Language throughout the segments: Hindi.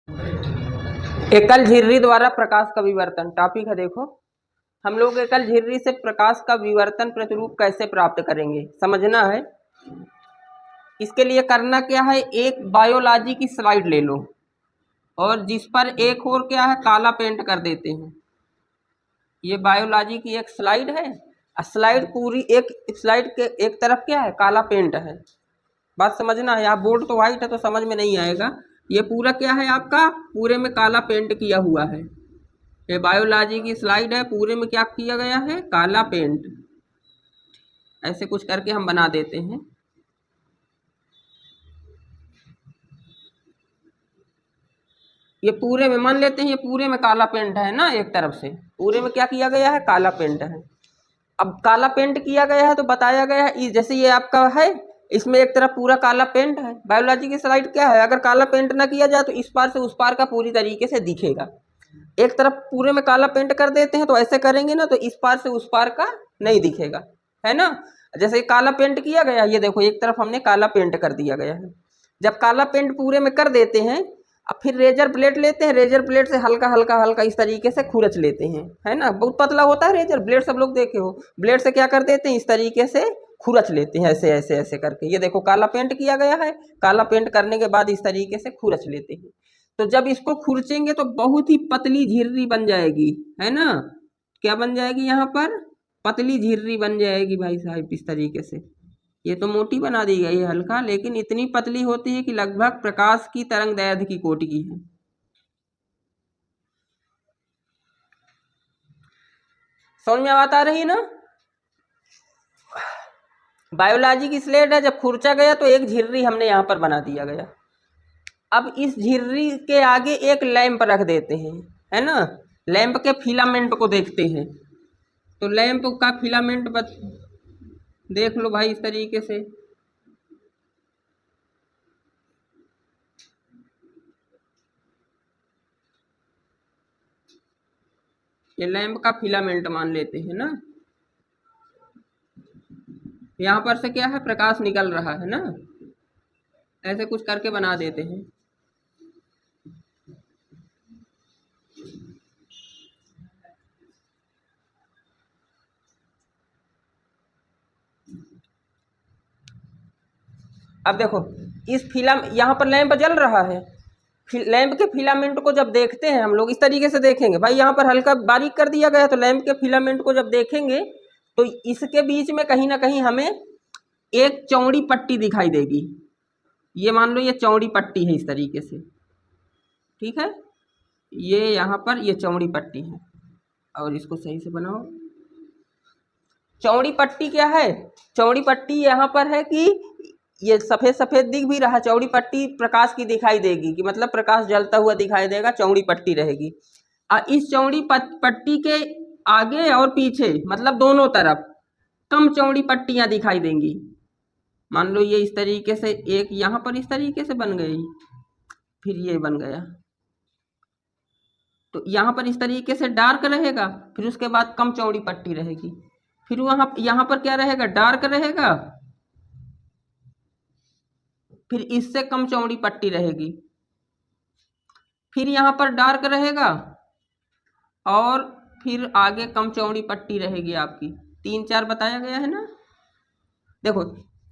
एकल झिर्री द्वारा प्रकाश का विवर्तन टॉपिक है। देखो, हम लोग एकल झिर्री से प्रकाश का विवर्तन प्रतिरूप कैसे प्राप्त करेंगे समझना है। इसके लिए करना क्या है, एक बायोलॉजी की स्लाइड ले लो और जिस पर एक और क्या है काला पेंट कर देते हैं। ये बायोलॉजी की एक स्लाइड है, स्लाइड पूरी एक स्लाइड के एक तरफ क्या है काला पेंट है। बात समझना है, यहाँ बोर्ड तो वाइट है तो समझ में नहीं आएगा। ये पूरा क्या है आपका, पूरे में काला पेंट किया हुआ है। ये बायोलॉजी की स्लाइड है, पूरे में क्या किया गया है काला पेंट। ऐसे कुछ करके हम बना देते हैं। ये पूरे में मान लेते हैं, ये पूरे में काला पेंट है ना, एक तरफ से पूरे में क्या किया गया है काला पेंट है। अब काला पेंट किया गया है तो बताया गया है जैसे ये आपका है, इसमें एक तरफ पूरा काला पेंट है। बायोलॉजी की स्लाइड क्या है, अगर काला पेंट ना किया जाए तो इस पार से उस पार का पूरी तरीके से दिखेगा। एक तरफ पूरे में काला पेंट कर देते हैं तो ऐसे करेंगे ना तो इस पार से उस पार का नहीं दिखेगा, है ना। जैसे काला पेंट किया गया, ये देखो एक तरफ हमने काला पेंट कर दिया गया है। जब काला पेंट पूरे में कर देते हैं, अब फिर रेजर प्लेट लेते हैं, रेजर प्लेट से हल्का हल्का हल्का इस तरीके से खुरच लेते हैं, है ना। बहुत पतला होता है रेजर ब्लेड, सब लोग देखे हो। ब्लेड से क्या कर देते हैं, इस तरीके से खुरच लेते हैं, ऐसे ऐसे ऐसे करके। ये देखो काला पेंट किया गया है, काला पेंट करने के बाद इस तरीके से खुरच लेते हैं। तो जब इसको खुरचेंगे तो बहुत ही पतली झिर्री बन जाएगी, है ना। क्या बन जाएगी यहाँ पर, पतली झिर्री बन जाएगी भाई साहब इस तरीके से। ये तो मोटी बना दी गई है हल्का, लेकिन इतनी पतली होती है कि लगभग प्रकाश की तरंग दैर्ध्य की कोटि की है। समझ में बात आ रही है ना। बायोलॉजी की स्लेट है, जब खुरचा गया तो एक झिर्री हमने यहाँ पर बना दिया गया। अब इस झिर्री के आगे एक लैंप रख देते हैं, है ना। लैंप के फिलामेंट को देखते हैं, तो लैंप का फिलामेंट देख लो भाई इस तरीके से। ये लैंप का फिलामेंट मान लेते हैं ना। यहाँ पर से क्या है प्रकाश निकल रहा है ना, ऐसे कुछ करके बना देते हैं। अब देखो इस फिलाम यहाँ पर लैंप जल रहा है, लैंप के फिलामेंट को जब देखते हैं हम लोग इस तरीके से देखेंगे भाई, यहाँ पर हल्का बारीक कर दिया गया, तो लैंप के फिलामेंट को जब देखेंगे तो इसके बीच में कहीं ना कहीं हमें एक चौड़ी पट्टी दिखाई देगी। ये मान लो ये चौड़ी पट्टी है इस तरीके से, ठीक है। ये यहाँ पर ये चौड़ी पट्टी है, और इसको सही से बनाओ। चौड़ी पट्टी क्या है, चौड़ी पट्टी यहाँ पर है कि ये सफ़ेद सफ़ेद दिख भी रहा, चौड़ी पट्टी प्रकाश की दिखाई देगी कि मतलब प्रकाश जलता हुआ दिखाई देगा, चौड़ी पट्टी रहेगी। इस चौड़ी पट्टी के आगे और पीछे मतलब दोनों तरफ कम चौड़ी पट्टियाँ दिखाई देंगी। मान लो ये इस तरीके से एक यहाँ पर इस तरीके से बन गई, फिर ये बन गया, तो यहाँ पर इस तरीके से डार्क रहेगा, फिर उसके बाद कम चौड़ी पट्टी रहेगी, फिर वहाँ यहाँ पर क्या रहेगा डार्क रहेगा, फिर इससे कम चौड़ी पट्टी रहेगी, फिर यहाँ पर डार्क रहेगा और फिर आगे कम चौड़ी पट्टी रहेगी आपकी। 3 4 बताया गया है ना। देखो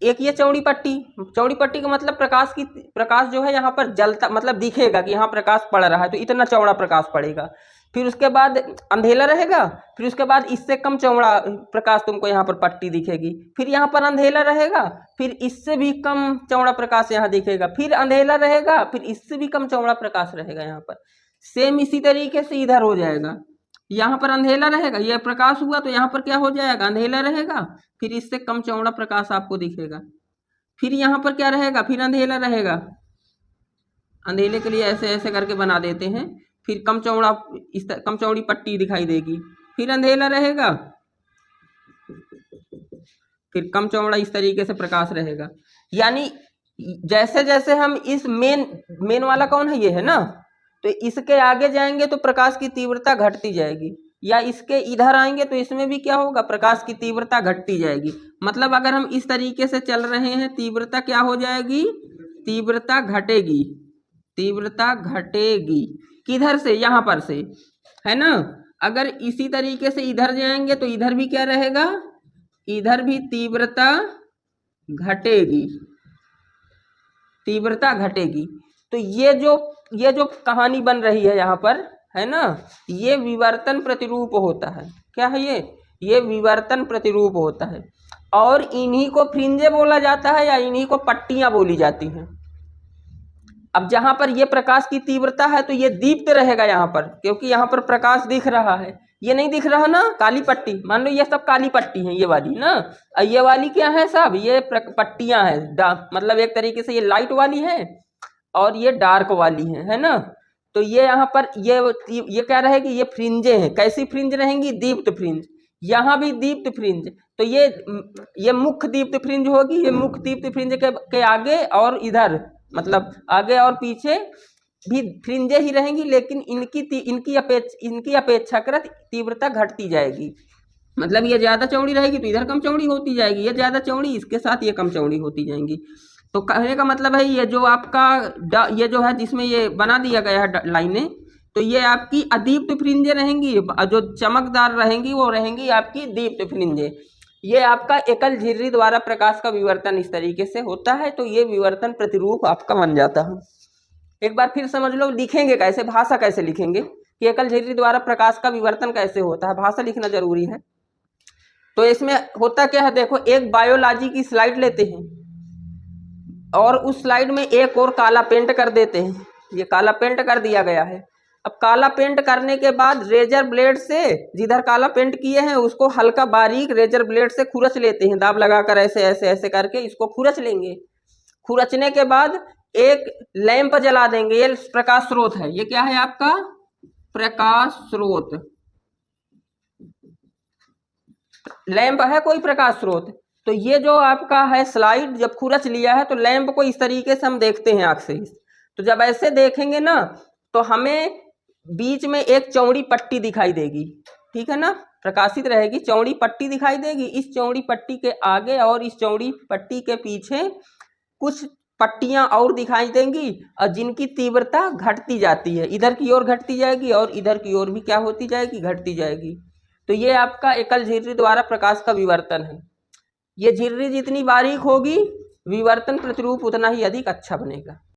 एक ये चौड़ी पट्टी का मतलब प्रकाश जो है यहाँ पर जलता मतलब दिखेगा कि यहाँ प्रकाश पड़ रहा है, तो इतना चौड़ा प्रकाश पड़ेगा। फिर उसके बाद अंधेला रहेगा, फिर उसके बाद इससे कम चौड़ा प्रकाश तुमको यहाँ पर पट्टी दिखेगी, फिर यहाँ पर अंधेला रहेगा, फिर इससे भी कम चौड़ा प्रकाश यहाँ दिखेगा, फिर अंधेला रहेगा, फिर इससे भी कम चौड़ा प्रकाश रहेगा यहाँ पर। सेम इसी तरीके से इधर हो जाएगा, यहाँ पर अंधेला रहेगा, यह प्रकाश हुआ तो यहाँ पर क्या हो जाएगा अंधेला रहेगा, फिर इससे कम चौड़ा प्रकाश आपको दिखेगा, फिर यहाँ पर क्या रहेगा फिर अंधेला रहेगा। अंधेले के लिए ऐसे ऐसे करके बना देते हैं, फिर कम चौड़ा कम चौड़ी पट्टी दिखाई देगी, फिर अंधेला रहेगा, फिर कम चौड़ा इस तरीके से प्रकाश रहेगा। यानी जैसे जैसे हम इस मेन वाला कौन है ये है ना, तो इसके आगे जाएंगे तो प्रकाश की तीव्रता घटती जाएगी, या इसके इधर आएंगे तो इसमें भी क्या होगा प्रकाश की तीव्रता घटती जाएगी। मतलब अगर हम इस तरीके से चल रहे हैं तीव्रता क्या हो जाएगी, तीव्रता घटेगी, तीव्रता घटेगी। किधर से? यहाँ पर से, है ना। अगर इसी तरीके से इधर जाएंगे तो इधर भी क्या रहेगा, इधर भी तीव्रता घटेगी, तीव्रता घटेगी। तो ये जो कहानी बन रही है यहाँ पर, है ना, ये विवर्तन प्रतिरूप होता है। क्या है ये विवर्तन प्रतिरूप होता है। और इन्हीं को फ्रिंजे बोला जाता है या इन्हीं को पट्टियां बोली जाती हैं। अब जहां पर ये प्रकाश की तीव्रता है तो ये दीप्त रहेगा यहाँ पर, क्योंकि यहाँ पर प्रकाश दिख रहा है। ये नहीं दिख रहा ना, काली पट्टी, मान लो ये सब काली पट्टी है, ये वाली ना, ये वाली क्या है सब, ये पट्टियां हैं, मतलब एक तरीके से ये लाइट वाली है और ये डार्क वाली है ना। तो ये यहाँ पर ये क्या रहेगी, ये फ्रिंजे हैं। कैसी फ्रिंज रहेंगी? दीप्त फ्रिंज। यहाँ भी दीप्त फ्रिंज। तो ये मुख्य दीप्त फ्रिंज होगी। ये मुख्य दीप्त फ्रिंज के आगे और इधर, मतलब आगे और पीछे भी फ्रिंजे ही रहेंगी, लेकिन इनकी अपेक्षाकृत तीव्रता घटती जाएगी। मतलब ये ज्यादा चौड़ी रहेगी तो इधर कम चौड़ी होती जाएगी, ये ज्यादा चौड़ी, इसके साथ ये कम चौड़ी होती जाएंगी। तो कहने का मतलब है ये जो आपका ये जो है जिसमें ये बना दिया गया है लाइनें, तो ये आपकी अदीप्त फ्रिंजे रहेंगी। जो चमकदार रहेंगी वो रहेंगी आपकी दीप्त फ्रिंजे। ये आपका एकल झिर्री द्वारा प्रकाश का विवर्तन इस तरीके से होता है। तो ये विवर्तन प्रतिरूप आपका बन जाता है। एक बार फिर समझ लो, लिखेंगे कैसे, भाषा कैसे लिखेंगे कि एकल झिर्री द्वारा प्रकाश का विवर्तन कैसे होता है, भाषा लिखना जरूरी है। तो इसमें होता क्या है, देखो एक बायोलॉजी की स्लाइड लेते हैं और उस स्लाइड में एक और काला पेंट कर देते हैं। ये काला पेंट कर दिया गया है। अब काला पेंट करने के बाद रेजर ब्लेड से जिधर काला पेंट किए हैं उसको हल्का बारीक रेजर ब्लेड से खुरच लेते हैं, दाब लगाकर ऐसे ऐसे ऐसे करके इसको खुरच लेंगे। खुरचने के बाद एक लैंप जला देंगे। ये प्रकाश स्रोत है, ये क्या है आपका प्रकाश स्रोत, लैंप है कोई प्रकाश स्रोत। तो ये जो आपका है स्लाइड जब खुरच लिया है तो लैंप को इस तरीके से हम देखते हैं आंख से। तो जब ऐसे देखेंगे ना तो हमें बीच में एक चौड़ी पट्टी दिखाई देगी, ठीक है ना, प्रकाशित रहेगी, चौड़ी पट्टी दिखाई देगी। इस चौड़ी पट्टी के आगे और इस चौड़ी पट्टी के पीछे कुछ पट्टियां और दिखाई देंगी और जिनकी तीव्रता घटती जाती है, इधर की ओर घटती जाएगी और इधर की ओर भी क्या होती जाएगी, घटती जाएगी। तो ये आपका एकल झिर्री द्वारा प्रकाश का विवर्तन है। ये झिर्री जितनी बारीक होगी विवर्तन प्रतिरूप उतना ही अधिक अच्छा बनेगा।